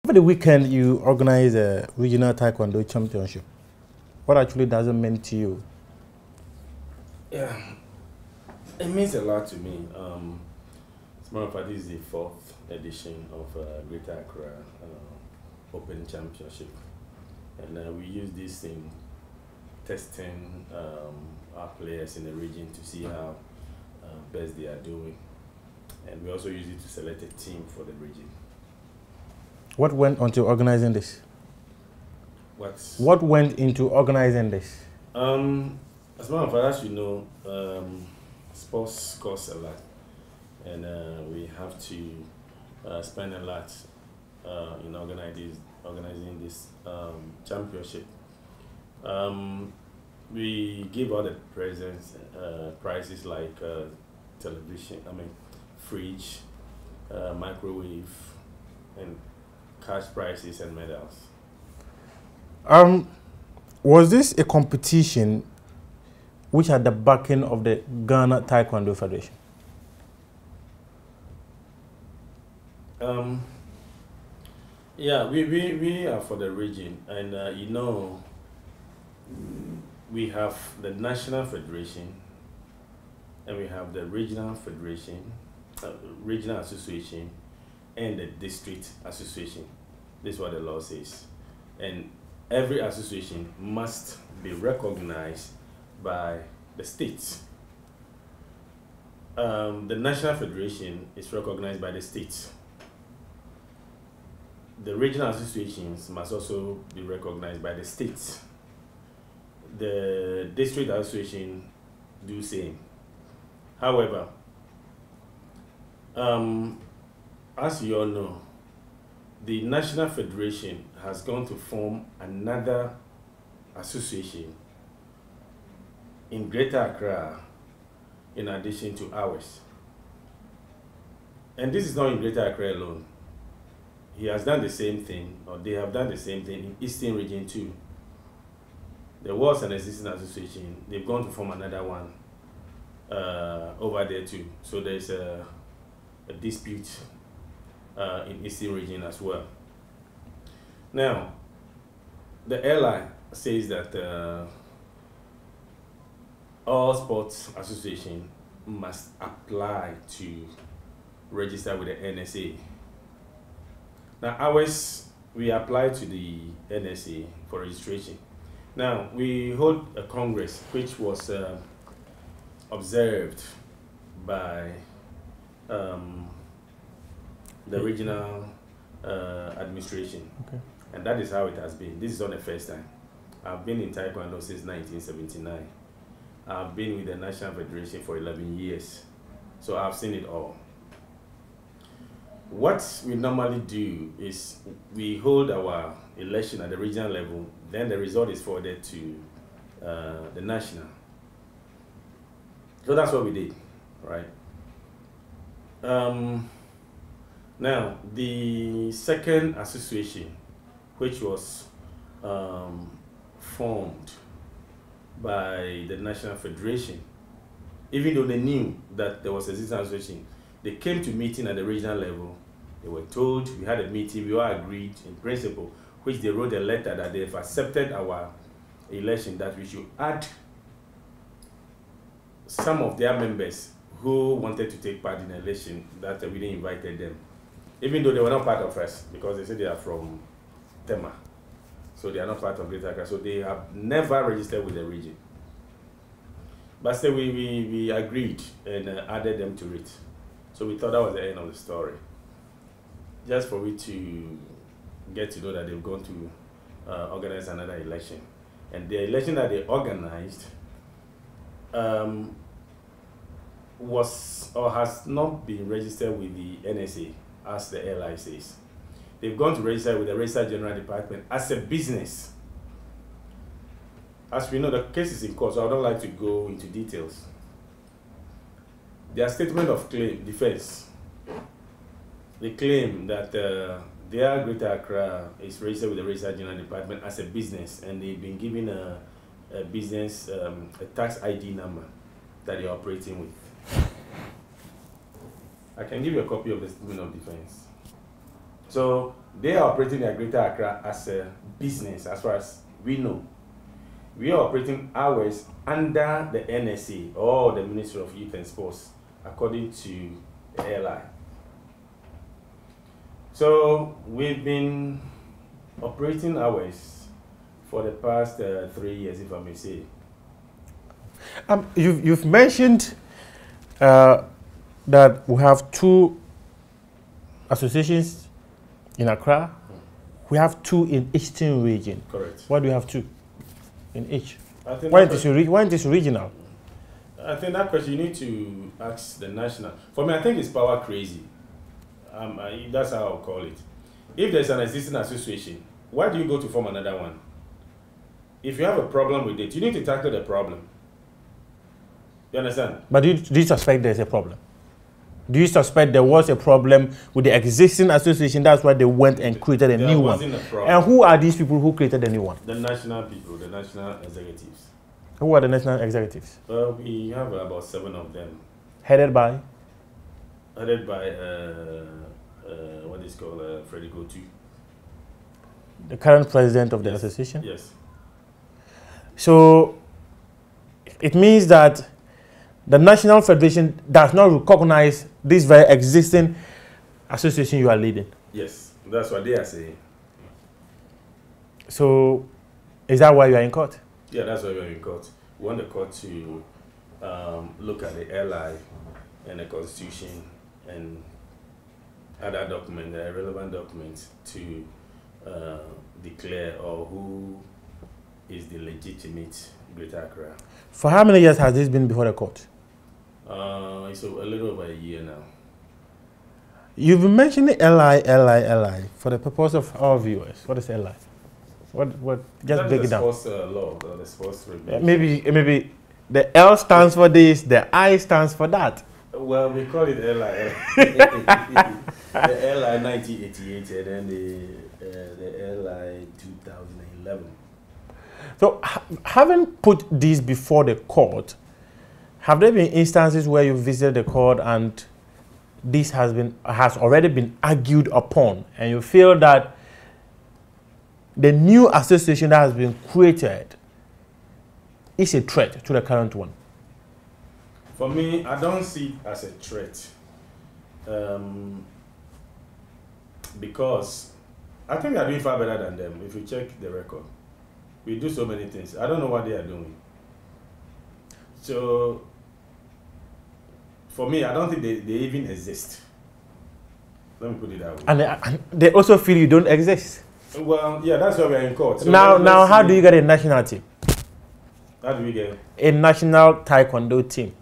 Over the weekend, you organize a regional Taekwondo championship. What actually does it mean to you? Yeah, it means a lot to me. As a matter of fact, this is the fourth edition of Greater Accra Open Championship, and we use this in testing our players in the region to see how best they are doing, and we also use it to select a team for the region. What went into organizing this? What went into organizing this? As a matter of fact, as you know, sports cost a lot, and we have to spend a lot in organizing this championship. We give out the presents, prizes like television, fridge, microwave, and cash prizes and medals. Was this a competition which had the backing of the Ghana Taekwondo Federation? Yeah, we are for the region, and you know, we have the national federation, and we have the regional federation, regional association, and the district association. This is what the law says, and every association must be recognized by the states. The national federation is recognized by the states. The regional associations must also be recognized by the states. The district association do same. However, as you all know, the National Federation has gone to form another association in Greater Accra in addition to ours. And this is not in Greater Accra alone. He has done the same thing, or they have done the same thing in Eastern Region too. There was an existing association. They've gone to form another one over there too. So there's a dispute in Eastern Region as well. Now, the airline says that all sports associations must apply to register with the NSA. Now, ours, we apply to the NSA for registration. Now, we hold a congress which was observed by the regional administration. Okay. And that is how it has been. This is not the first time. I've been in Taekwondo since 1979. I've been with the National Federation for 11 years. So I've seen it all. What we normally do is we hold our election at the regional level, then the result is forwarded to the national. So that's what we did, right? Now, the second association, which was formed by the National Federation, even though they knew that there was a existing association, they came to meeting at the regional level. They were told, we had a meeting, we all agreed in principle, which they wrote a letter that they've accepted our election, that we should add some of their members who wanted to take part in the election, that we didn't invite them. Even though they were not part of us, because they said they are from Tema. So they are not part of Greater Accra. So they have never registered with the region. But still, we agreed and added them to it. So we thought that was the end of the story. Just for me to get to know that they've gone to organize another election. And the election that they organized was or has not been registered with the NSA, as the airline says. They've gone to register with the Registrar General Department as a business. As we know, the case is in court, so I don't like to go into details. Their statement of claim, defense, they claim that their Greater Accra is registered with the Registrar General Department as a business, and they've been given a business, a tax ID number that they're operating with. I can give you a copy of the statement of defense. So they are operating at Greater Accra as a business, as far as we know. We are operating ours under the NSA or the Ministry of Youth and Sports, according to the ALI. So we've been operating ours for the past 3 years, if I may say. You've mentioned that we have 2 associations in Accra. We have 2 in Eastern region. Correct. Why do you have 2 in each? Why it is regional? I think that question you need to ask the national. For me, I think it's power crazy. That's how I'll call it. If there's an existing association, why do you go to form another one? If you have a problem with it, you need to tackle the problem. You understand? But do you suspect there's a problem? Do you suspect there was a problem with the existing association? That's why they went and created a new one. And who are these people who created the new one? The national people, the national executives. Who are the national executives? We have about 7 of them. Headed by? Headed by what is called Freddie Gotu. The current president of the association? Yes. So it means that the National Federation does not recognize this very existing association you are leading. Yes, that's what they are saying. So is that why you are in court? Yeah, that's why we are in court. We want the court to look at the LI and the Constitution and other documents, relevant documents, to declare or who is the legitimate Greater Accra. For how many years has this been before the court? It's a little over a year now. You've been mentioning LI. For the purpose of our viewers, what is LI? What? Just break it down. The sports law, the sports regulation. Maybe the L stands for this, the I stands for that. Well, we call it LI. The LI 1988 and then the LI 2011. So, having put this before the court, have there been instances where you visited the court and this has already been argued upon, and you feel that the new association that has been created is a threat to the current one? For me, I don't see it as a threat, because I think we are doing far better than them. If you check the record, we do so many things. I don't know what they are doing. So, for me, I don't think they even exist. Let me put it that way. And they also feel you don't exist. Well, yeah, that's why we're in court. So now how do you get a national team? How do we get a national Taekwondo team?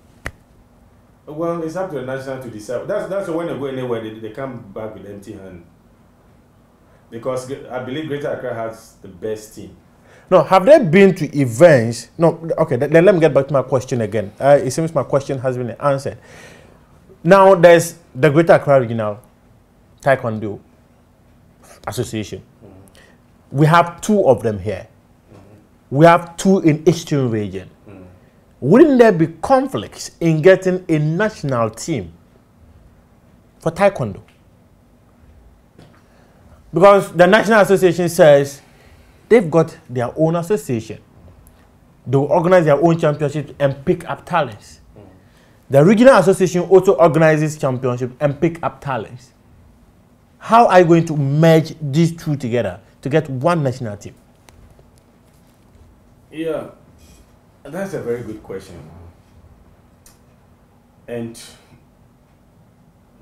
Well, it's up to the national to decide. That's when they go anywhere, they come back with empty hand. Because I believe Greater Accra has the best team. No, have they been to events? No, okay, then let me get back to my question again. It seems my question has been answered. Now, there's the Greater Accra Regional Taekwondo Association. Mm-hmm. We have 2 of them here. Mm-hmm. We have 2 in Eastern region. Mm-hmm. Wouldn't there be conflicts in getting a national team for Taekwondo? Because the National Association says they've got their own association. They will organize their own championships and pick up talents. Mm. The Regional Association also organizes championships and pick up talents. How are you going to merge these 2 together to get one national team? Yeah, that's a very good question. And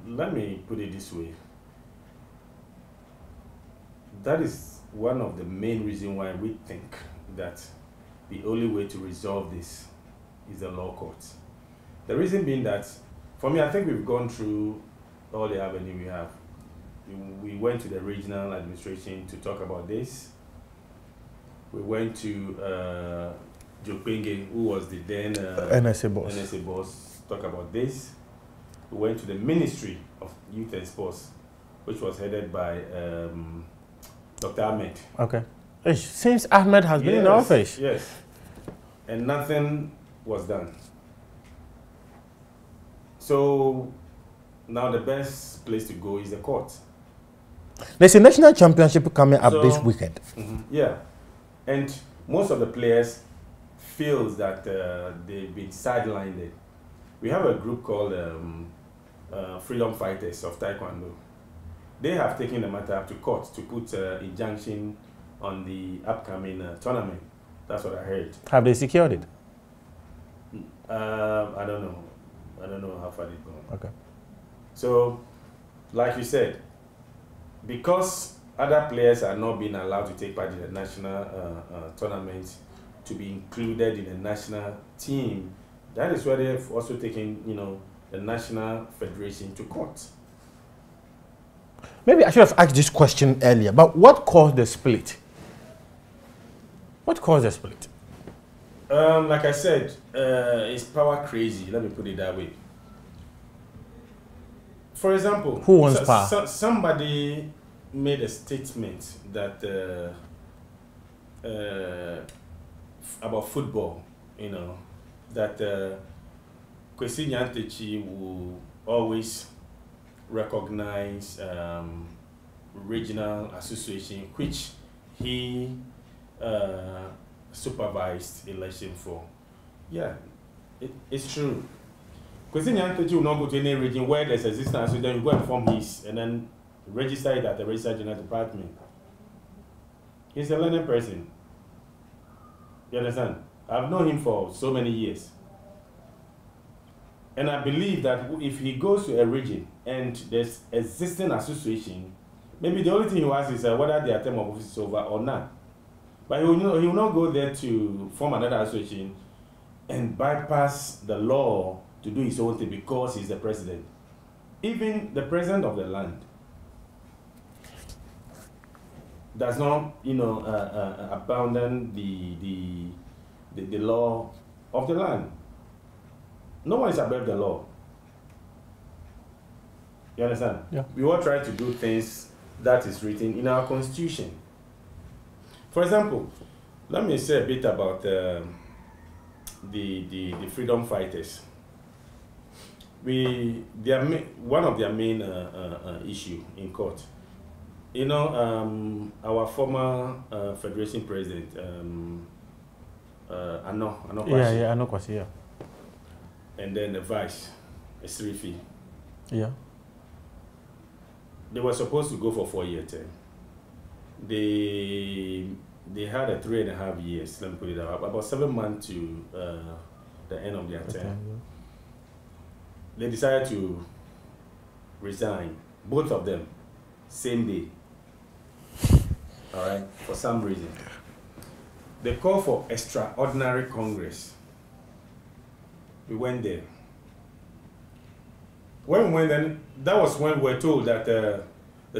let me put it this way. That is one of the main reasons why we think that the only way to resolve this is the law courts. The reason being that, for me, I think we've gone through all the avenue we have. We went to the regional administration to talk about this. We went to Jopenge, who was the then NSA boss, talk about this. We went to the Ministry of Youth and Sports, which was headed by Dr. Ahmed. Okay. Since Ahmed has been in office. Yes. And nothing was done. So now the best place to go is the court. There's a national championship coming up this weekend. Yeah, and most of the players feels that they've been sidelined. We have a group called Freedom Fighters of Taekwondo. They have taken the matter up to court to put injunction on the upcoming tournament. That's what I heard. Have they secured it? I don't know. I don't know how far they've gone. Okay. So, like you said, because other players are not being allowed to take part in the national tournament, to be included in the national team, that is where they've also taken, the national federation to court. Maybe I should have asked this question earlier, but what caused the split? What caused the split? Like I said, it's power crazy. Let me put it that way. For example, who wants power? Somebody made a statement that about football, that Kwesi Nyantakyi will always recognize regional association which he supervised election for. Yeah, it's true. Kwesi Nyantakyi will not go to any region where there's existence, so then you go and form his and then register it at the Register General Department. He's a learned person. You understand? I've known him for so many years. And I believe that if he goes to a region and there's existing association, maybe the only thing he will ask is whether their term of office is over or not. But he will not go there to form another association and bypass the law to do his own thing because he's the president. Even the president of the land does not, abandon the law of the land. No one is above the law. You understand? Yeah. We all try to do things that is written in our constitution. For example, let me say a bit about the freedom fighters. One of their main issue in court. Our former Federation President, Ano Kwasi, yeah. And then the Vice, Esrifi. Yeah. They were supposed to go for 4-year term. They had a 3.5 years, let me put it up, about 7 months to the end of their term. Yeah. They decided to resign, both of them, same day. All right, for some reason. They called for extraordinary Congress. We went there. When we went then, that was when we were told that the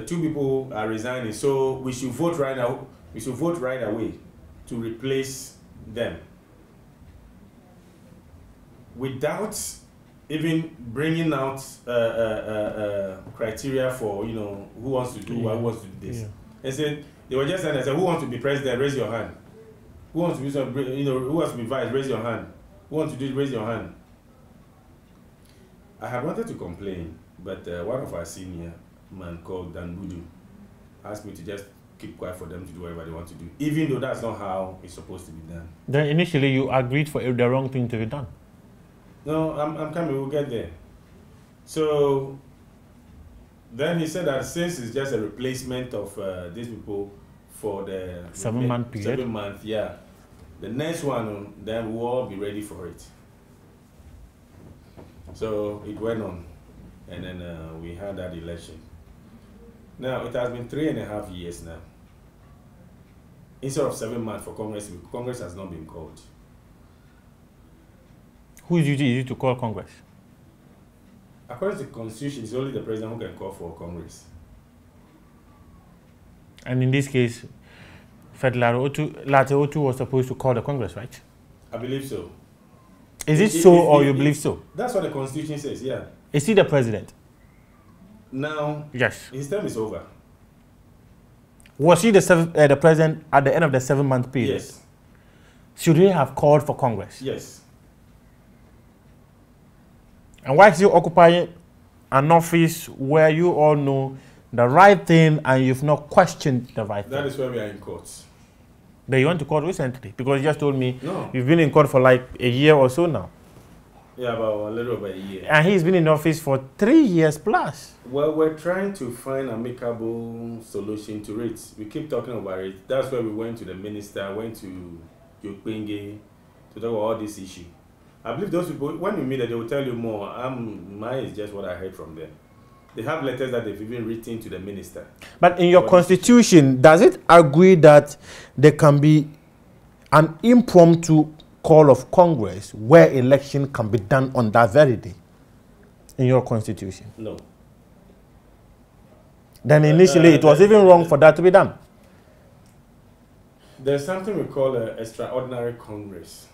two people are resigning, so we should vote right now. We should vote right away to replace them, without even bringing out criteria for who wants to do what, who wants to do this. Yeah. And said they were just saying, I said, who wants to be president? Raise your hand. Who wants to be who wants to be vice? Raise your hand. Who wants to do it? Raise your hand. I had wanted to complain, but one of our senior man called Dan Budu asked me to just keep quiet for them to do whatever they want to do, even though that's not how it's supposed to be done. Then initially you agreed for the wrong thing to be done. No, I'm coming, we'll get there. So then he said that since it's just a replacement of these people for the 7-month period. 7 months, yeah. The next one, then we'll all be ready for it. So it went on, and then we had that election. Now, it has been 3.5 years now. Instead of 7 months for Congress, Congress has not been called. Whose duty is it to call Congress? According to the Constitution, it's only the president who can call for Congress. And in this case, Latte Otu was supposed to call the Congress, right? I believe so. Is it so, or you believe so? That's what the Constitution says, yeah. Is he the president? Now, yes. His term is over. Was he the president at the end of the 7-month period? Yes. Should he have called for Congress? Yes. And why is he occupying an office where you all know the right thing and you've not questioned the right thing. That is why we are in court. But you went to court recently because you just told me No. you've been in court for like a year or so now. Yeah, about a little over a year. And he's been in office for 3 years plus. Well, we're trying to find an amicable solution to it. We keep talking about it. That's why we went to the minister, went to Yokpenge to talk about all this issue. I believe those people, when you meet them, they will tell you more. Mine is just what I heard from them. They have letters that they've even written to the minister. But in your constitution, does it agree that there can be an impromptu call of Congress where election can be done on that very day? In your constitution? No. Then initially it was even wrong for that to be done. There's something we call an extraordinary Congress,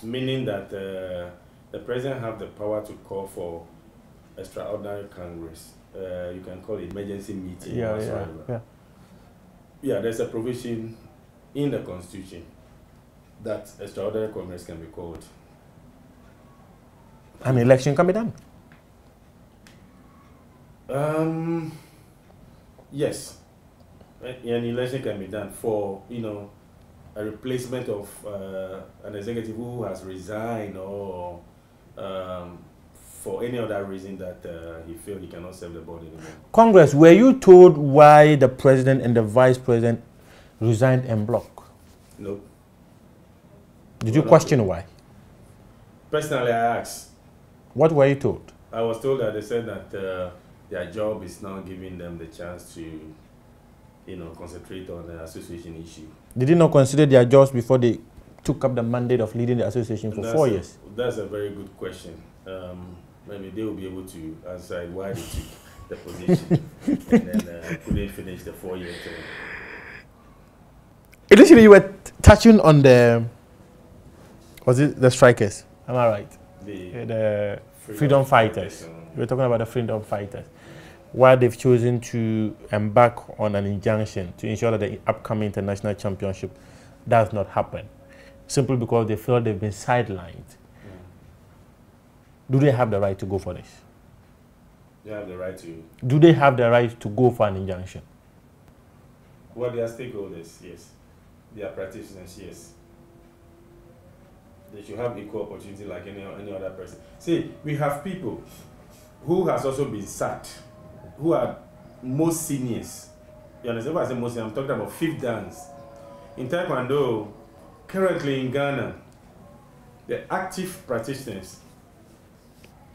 meaning that the president have the power to call for extraordinary Congress. You can call it emergency meeting. Yeah, there's a provision in the Constitution that extraordinary Congress can be called. An election can be done. Yes, an election can be done for a replacement of an executive who has resigned or for any other reason that he feels he cannot serve the body anymore. Congress, were you told why the president and the vice president resigned en bloc? No. Did you question why? Personally, I asked. What were you told? I was told that they said that their job is now giving them the chance to, concentrate on the association issue. Did you not consider their jobs before they took up the mandate of leading the association for 4 years? That's a very good question. Maybe they will be able to answer why they took the position and then couldn't finish the 4-year term. Initially, you were touching on the strikers? Am I right? The freedom fighters. You were talking about the freedom fighters. Why they've chosen to embark on an injunction to ensure that the upcoming international championship does not happen, simply because they feel they've been sidelined. Do they have the right to go for this? They have the right to. Do they have the right to go for an injunction? Well, they are stakeholders, yes. They are practitioners, yes. They should have equal opportunity like any other person. See, we have people who has also been sacked, who are most seniors. You understand what I say most seniors? I'm talking about fifth dance. In Taekwondo, currently in Ghana, the active practitioners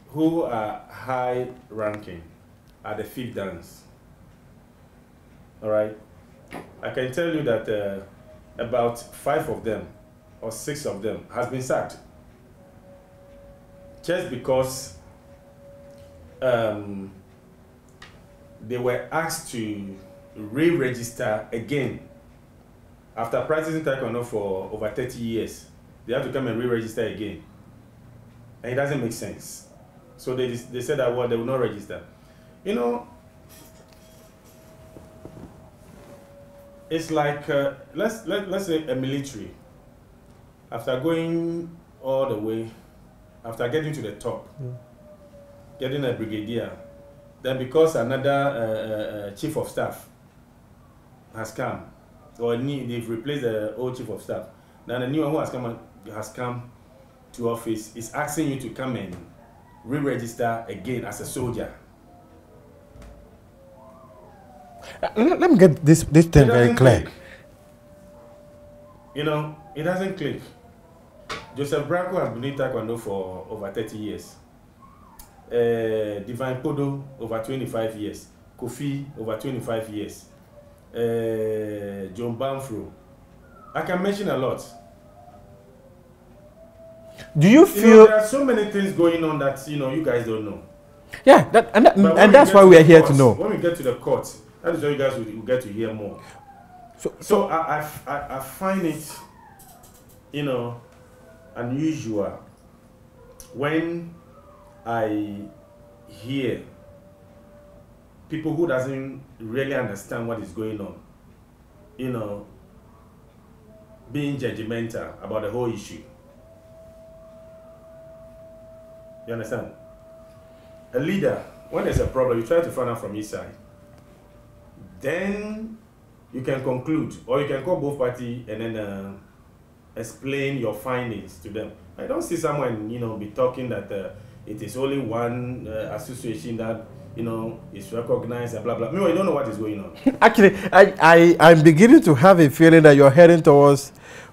who are high ranking are the fifth dance. All right? I can tell you that about 5 of them or 6 of them has been sacked just because they were asked to re-register again after practicing Taekwondo for over 30 years. They have to come and re-register again, and it doesn't make sense. So they said that they will not register. It's like let's say a military. After going all the way, after getting to the top, getting a brigadier, then because another chief of staff has come, or they've replaced the old chief of staff, then the new one who has come to office is asking you to come and re-register again as a soldier. Let me get this thing very clear. It doesn't click. Joseph Bracco has been in Taekwondo for over 30 years. Divine Podo, over 25 years. Kofi, over 25 years. John Banfro. I can mention a lot. Do you feel... there are so many things going on that, you guys don't know. Yeah, and that's why we are here to know. When we get to the court, that is why you guys will get to hear more. So I find it, unusual when I hear people who doesn't really understand what is going on, being judgmental about the whole issue. You understand? A leader, when there's a problem, you try to find out from his side. then you can conclude, or you can call both parties and then explain your findings to them. I don't see someone, be talking that it is only one association that, is recognized and blah, blah. Meanwhile, you don't know what is going on. Actually, I'm beginning to have a feeling that you're heading towards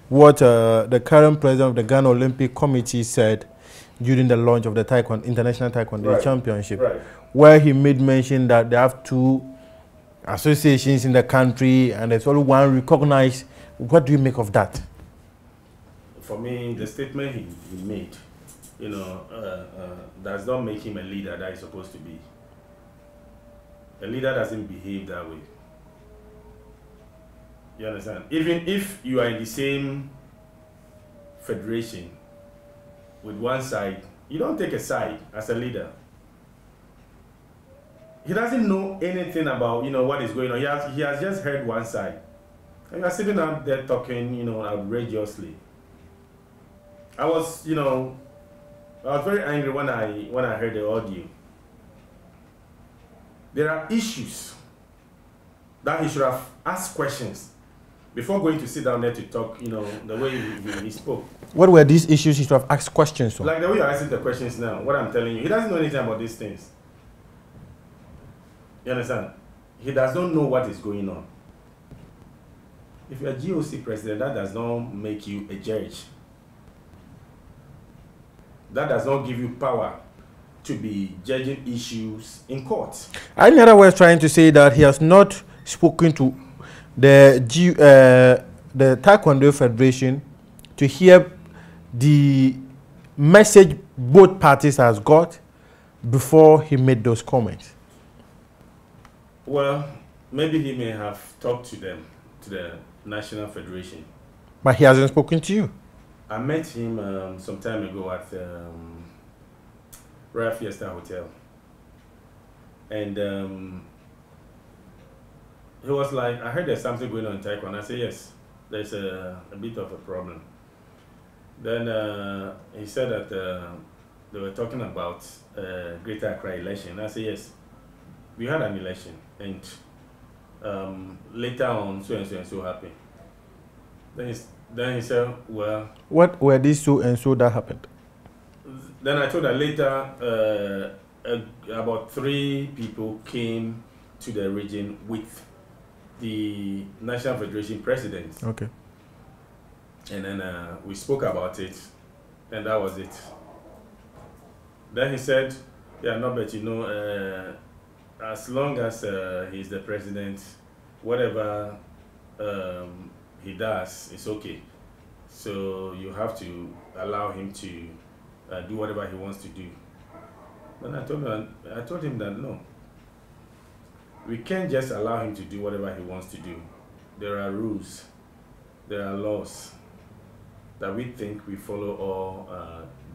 what the current president of the Ghana Olympic Committee said during the launch of the International Taekwondo Championship, where he made mention that they have 2 associations in the country and there's only one recognized. What do you make of that? For me, the statement he made, does not make him a leader that he's supposed to be. A leader doesn't behave that way. You understand? Even if you are in the same federation with one side, you don't take a side as a leader. He doesn't know anything about, what is going on. He has just heard one side. And you are sitting out there talking, outrageously. I was very angry when I heard the audio. There are issues that he should have asked questions before going to sit down there to talk, the way he spoke. What were these issues he should have asked questions on? Like the way you're asking the questions now, what I'm telling you, he doesn't know anything about these things. You understand? He does not know what is going on. If you're a GOC president, that does not make you a judge. That does not give you power to be judging issues in court. In other words, trying to say that he has not spoken to the Taekwondo Federation to hear the message both parties has got before he made those comments. Well, maybe he may have talked to them, to the National Federation. But he hasn't spoken to you. I met him some time ago at Royal Fiesta Hotel. And he was like, I heard there's something going on in Taekwondo. I said, yes, there's a bit of a problem. Then he said that they were talking about Greater Accra election. I said, yes, we had an election. And later on, so and so happened. Then he said, well... What were these so and so that happened? Then I told her later, about 3 people came to the region with the National Federation president. Okay. And then we spoke about it, and that was it. Then he said, yeah, no, but as long as he's the president, whatever he does, it's okay. So you have to allow him to do whatever he wants to do. Then I told him that no, we can't just allow him to do whatever he wants to do. There are rules, there are laws that we think we follow all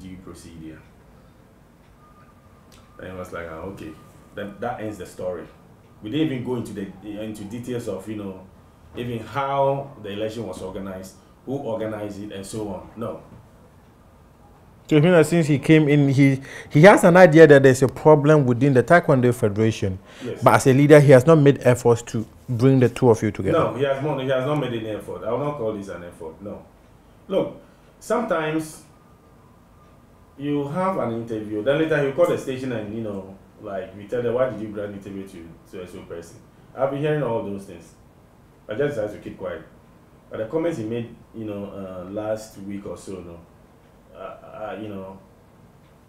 due procedure. And he was like, okay, then that ends the story. We didn't even go into details of even how the election was organized, who organized it, and so on. No. So since he came in, he has an idea that there's a problem within the Taekwondo Federation. Yes. But as a leader, he has not made efforts to bring the 2 of you together. No, he has not made any effort. I will not call this an effort. No. Look, sometimes you have an interview, then later you call the station and like we tell them, why did you grant interview to a person? I've been hearing all those things. I just decided to keep quiet. But the comments he made, last week or so,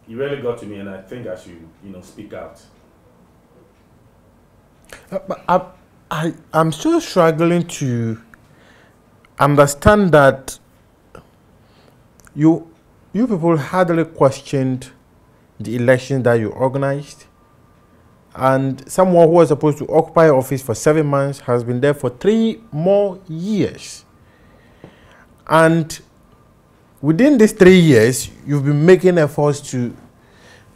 he really got to me, and I think I should, speak out. But I'm still struggling to understand that you people hardly questioned the election that you organized, and someone who was supposed to occupy office for 7 months has been there for 3 more years. And within these 3 years, you've been making efforts to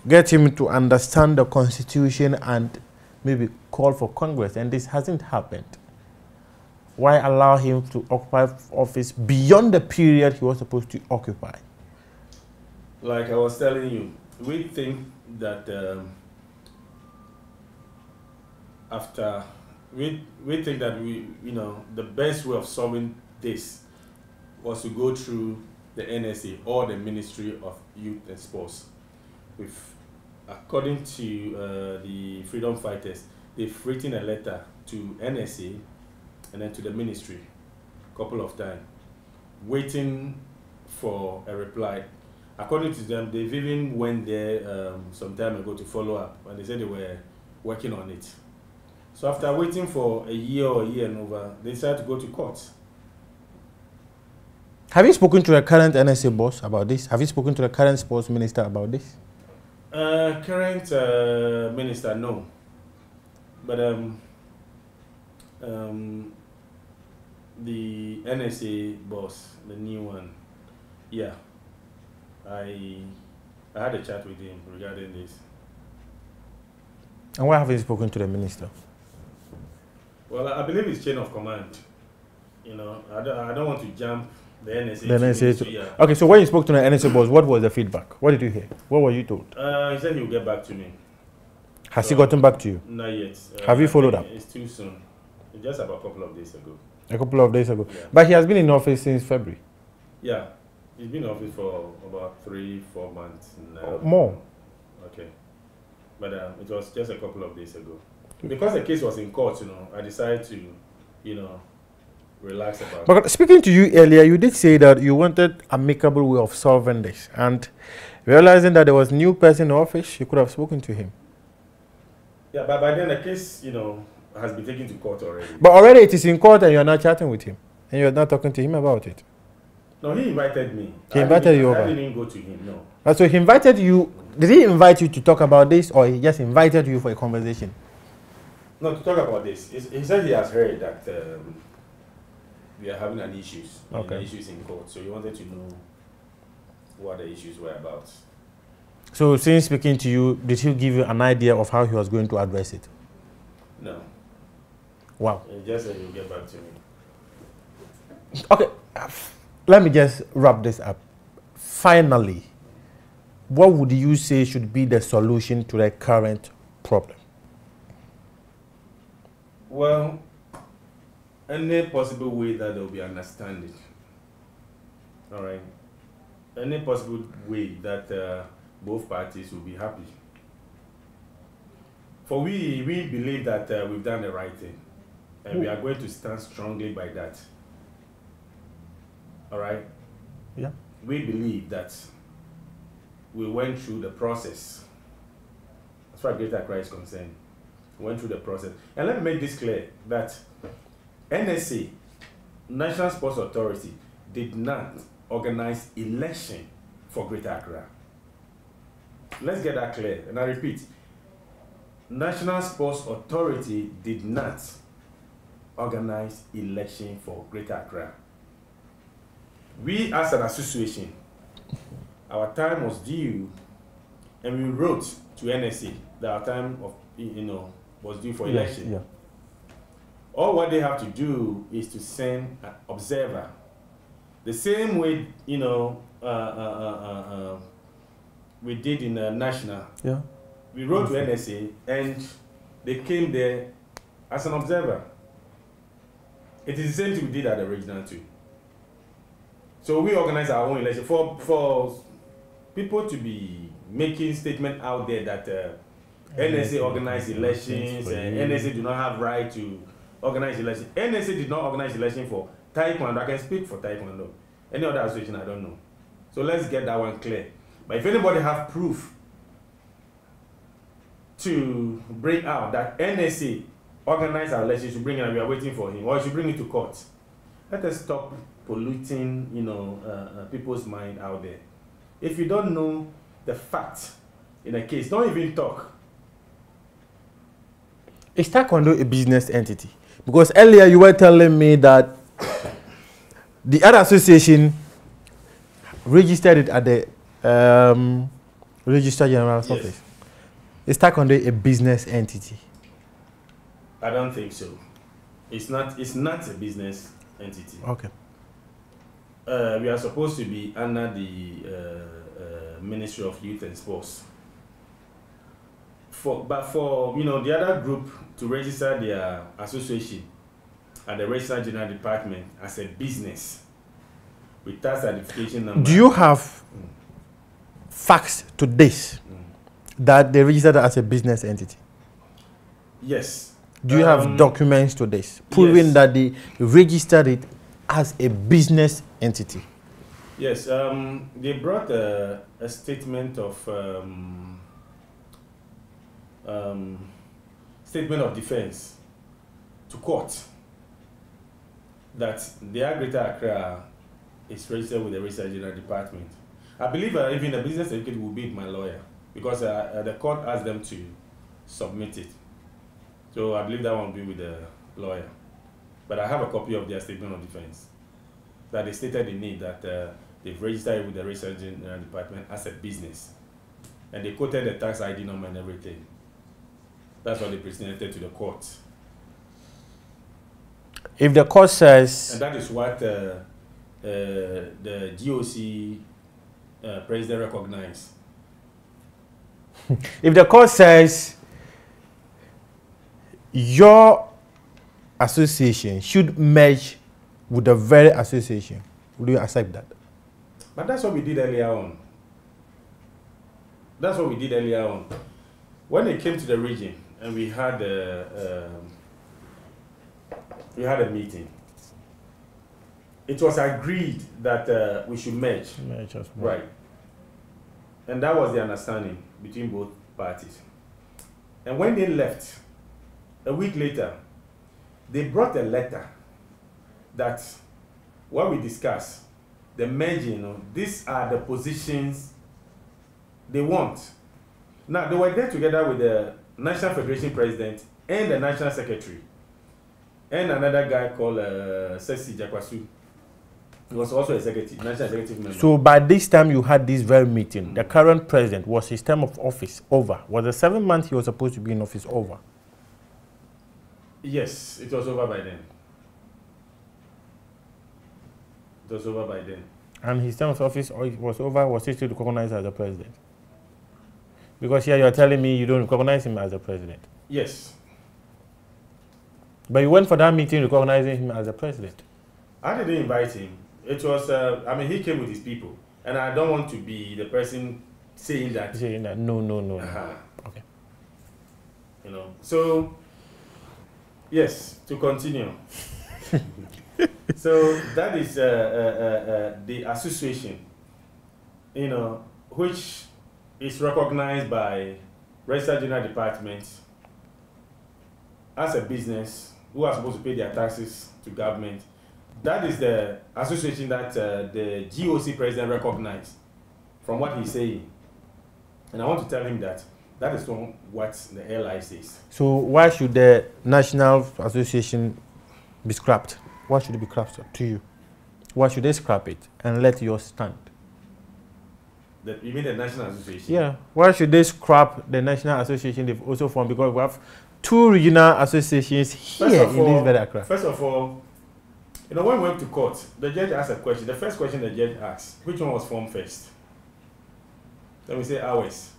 get him to understand the Constitution and maybe call for Congress, and this hasn't happened. Why allow him to occupy office beyond the period he was supposed to occupy? Like I was telling you, we think that after we think that the best way of solving this was to go through the NSA or the Ministry of Youth and Sports. According to the freedom fighters, they've written a letter to NSA and then to the ministry a couple of times, waiting for a reply. According to them, they've even went there some time ago to follow up, and they said they were working on it. So after waiting for a year or a year and over, they decided to go to court. Have you spoken to the current NSA boss about this? Have you spoken to the current sports minister about this? Current minister, no. But the NSA boss, the new one, yeah. I had a chat with him regarding this. And why haven't you spoken to the minister? Well, I believe it's chain of command. I don't want to jump the NSA. The NSA. Okay, so when you spoke to the NSA boss, what was the feedback? What did you hear? What were you told? He said he will get back to me. Has he gotten back to you? Not yet. Have you followed up? It's too soon. It's just about a couple of days ago. A couple of days ago. Yeah. But he has been in office since February. Yeah. He's been in office for about 3-4 months now. More. Okay. But it was just a couple of days ago. Because the case was in court, I decided to, relax about it. But speaking to you earlier, you did say that you wanted amicable way of solving this. And realizing that there was a new person in office, you could have spoken to him. Yeah, but by then the case, has been taken to court already. But already it is in court and you're not chatting with him. And you're not talking to him about it. No, he invited me. He invited you over? I didn't go to him, no. So he invited you. Did he invite you to talk about this, or he just invited you for a conversation? No, to talk about this. He said he has heard that we are having an issues. Okay. Issues in court. So he wanted to know what the issues were about. So since speaking to you, did he give you an idea of how he was going to address it? No. Wow. He just said he'll get back to me. Okay. Let me just wrap this up. Finally, what would you say should be the solution to the current problem? Well, any possible way that there will be understanding. All right. Any possible way that both parties will be happy. For we believe that we've done the right thing, and we are going to stand strongly by that. All right. Yeah. We believe that we went through the process. As far as Greater Accra is concerned, we went through the process. And let me make this clear that NSA, National Sports Authority, did not organize election for Greater Accra. Let's get that clear. And I repeat, National Sports Authority did not organize election for Greater Accra. We as an association, our time was due, and we wrote to NSA that our time of was due for election. Yeah. All what they have to do is to send an observer. The same way we did in national. Yeah. We wrote to NSA and they came there as an observer. It is the same thing we did at the regional too. So we organize our own election for people to be making statement out there that NSA organized elections and NSA do not have right to organize elections. NSA did not organize election for Taekwondo. I can speak for Taekwondo. Any other association, I don't know. So let's get that one clear. But if anybody have proof to bring out that NSA organized our elections, to bring it and we are waiting for him, or you should bring it to court. Let us stop polluting, people's mind out there. If you don't know the fact in a case, don't even talk. Is Taekwondo a business entity? Because earlier you were telling me that the other association registered it at the Registrar General's office. Is Taekwondo a business entity? I don't think so. It's not a business entity. Okay. We are supposed to be under the Ministry of Youth and Sports. for you know, the other group to register their association at the Registrar General Department as a business with tax certification number. Do you have facts to this that they registered as a business entity? Yes. Do you have documents to this proving yes. that they registered it as a business entity? Yes. They brought a statement of defense to court that the Greater Accra is registered with the Registrar General Department. I believe even the business certificate will be my lawyer because the court asked them to submit it. So I believe that one will be with the lawyer. But I have a copy of their statement of defense that they stated the need that they've registered it with the Registrar General Department as a business. And they quoted the tax ID number and everything. That's what they presented to the court. If the court says... And that is what the GOC president recognized. If the court says your association should merge with the very association, would you accept that? But that's what we did earlier on. That's what we did earlier on. When it came to the region and we had a meeting, it was agreed that we should merge. Right. And that was the understanding between both parties. And when they left, a week later, they brought a letter that what we discussed, the merging, these are the positions they want. Now, they were there together with the National Federation President and the National Secretary and another guy called Sesi Jakwasu. He was also executive, national executive member. So by this time you had this very meeting, the current president, was his term of office over? Was the 7 months he was supposed to be in office over? Yes, it was over by then. It was over by then. And his term of office was over, was he still recognized as the president? Because here you're telling me you don't recognize him as the president. Yes. But you went for that meeting recognizing him as the president. I didn't invite him. It was, I mean, he came with his people. And I don't want to be the person saying that. Saying that, no. Okay. You know, so, yes, to continue. So that is the association, you know, which is recognized by Registrar General Department as a business who are supposed to pay their taxes to government. That is the association that the GOC president recognized from what he's saying. And I want to tell him that that is what the LI says. So why should the National Association be scrapped? Why should it be scrapped to you? Why should they scrap it and let yours stand? You mean the National Association? Yeah. Why should they scrap the National Association they've also formed? Because we have 2 regional associations here in this very Accra. First of all, you know, when we went to court, the judge asked a question. The first question the judge asked, which one was formed first? Then we say ours.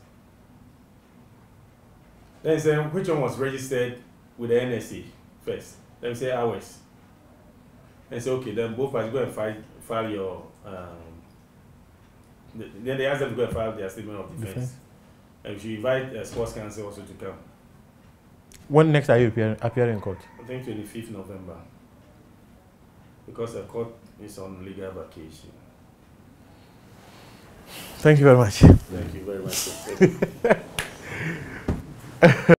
Then he said, which one was registered with the NSA first? Then we say ours. Then he said, okay, then both parties go and file your... then they asked them to go and file their statement of defense. And we should invite Sports Council also to come. When next are you appearing in court? I think 25th November. Because the court is on legal vacation. Thank you very much. Thank you very much.